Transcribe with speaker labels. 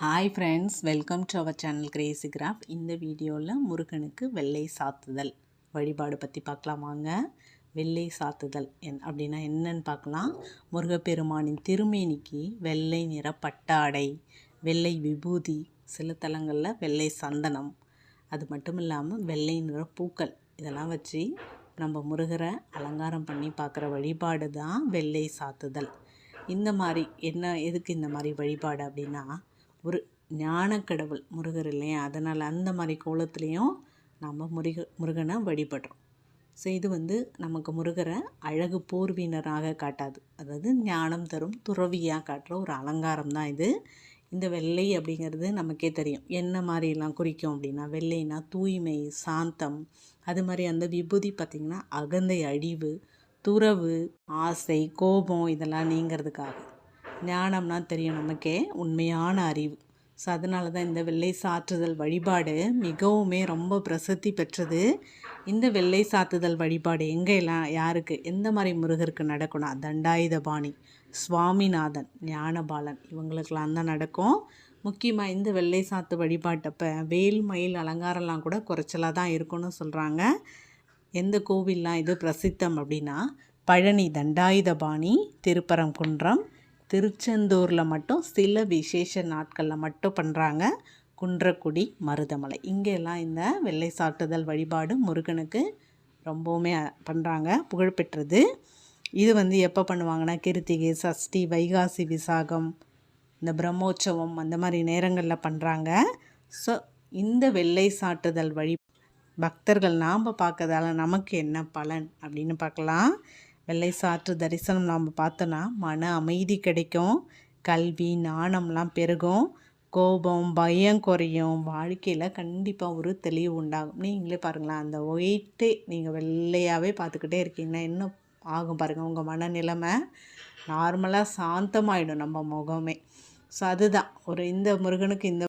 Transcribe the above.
Speaker 1: Hi friends, welcome to our channel Crazy Craft. இந்த வீடியோவில் முருகனுக்கு வெள்ளை சாத்துதல் வழிபாடு பற்றி பார்க்கலாம் வாங்க. வெள்ளை சாத்துதல் அப்படின்னா என்னன்னு பார்க்கலாம். முருகப்பெருமானின் திருமேனிக்கு வெள்ளை நிற பட்டாடை, வெள்ளை விபூதி, சில தலங்களில் வெள்ளை சந்தனம், அது மட்டும் இல்லாமல் வெள்ளை நிற பூக்கள் இதெல்லாம் வச்சு நம்ம முருகரை அலங்காரம் பண்ணி பார்க்குற வழிபாடு தான் வெள்ளை சாத்துதல். இந்த மாதிரி எதுக்கு இந்த மாதிரி வழிபாடு அப்படின்னா, ஒரு ஞானக்கடவுள் முருகர் இல்லையா, அதனால் அந்த மாதிரி கோலத்துலேயும் நம்ம முருகனை வழிபடுறோம். ஸோ இது நமக்கு முருகரை அழகு போர்வீனராக காட்டாது, அதாவது ஞானம் தரும் துறவியாக காட்டுற ஒரு அலங்காரம் தான் இது. இந்த வெள்ளை அப்படிங்கிறது நமக்கே தெரியும் என்ன மாதிரிலாம் குறிக்கும் அப்படின்னா, வெள்ளைனா தூய்மை, சாந்தம். அது மாதிரி அந்த விபூதி பார்த்திங்கன்னா அகந்தை, அழிவு, துறவு, ஆசை, கோபம் இதெல்லாம் நீங்கிறதுக்காக. ஞானம்னா தெரியும் நமக்கே, உண்மையான அறிவு. ஸோ அதனால தான் இந்த வெள்ளை சாற்றுதல் வழிபாடு மிகவுமே ரொம்ப பிரசித்தி பெற்றது. இந்த வெள்ளை சாத்துதல் வழிபாடு எங்கெல்லாம் யாருக்கு எந்த மாதிரி முருகருக்கு நடக்கும்னா, தண்டாயுதபாணி, சுவாமிநாதன், ஞானபாலன் இவங்களுக்கெல்லாம் தான் நடக்கும். முக்கியமாக இந்த வெள்ளை சாத்து வழிபாட்டப்போ வேல் மயில் அலங்காரம்லாம் கூட குறைச்சலாக தான் இருக்குன்னு சொல்கிறாங்க. எந்த கோவில்லாம் இது பிரசித்தம் அப்படின்னா, பழனி தண்டாயுதபாணி, திருப்பரங்குன்றம், திருச்செந்தூரில் மட்டும் சில விசேஷ நாட்களில் மட்டும் பண்ணுறாங்க. குன்றக்குடி, மருதமலை இங்கெல்லாம் இந்த வெள்ளை சாட்டுதல் வழிபாடு முருகனுக்கு ரொம்பவுமே பண்ணுறாங்க, புகழ்பெற்றது. இது எப்போ பண்ணுவாங்கன்னா, கிருத்திகை, சஷ்டி, வைகாசி விசாகம், இந்த பிரம்மோற்சவம் அந்த மாதிரி நேரங்களில் பண்ணுறாங்க. ஸோ இந்த வெள்ளை சாட்டுதல் பக்தர்கள் நாம் பார்க்கறதால நமக்கு என்ன பலன் அப்படின்னு பார்க்கலாம். வெள்ளை சாற்று தரிசனம் நாம் பார்த்தோன்னா மன அமைதி கிடைக்கும், கல்வி ஞானம்லாம் பெருகும், கோபம் பயம் குறையும், வாழ்க்கையில் கண்டிப்பாக ஒரு தெளிவு உண்டாகும். நீங்களே பாருங்களேன், அந்த ஒயிட்டே நீங்கள் வெள்ளையாகவே பார்த்துக்கிட்டே இருக்கீங்கன்னா என்ன ஆகும் பாருங்கள், உங்கள் மனநிலைமை நார்மலாக சாந்தமாயிடும் நம்ம முகமே. ஸோ அதுதான் இந்த முருகனுக்கு இந்த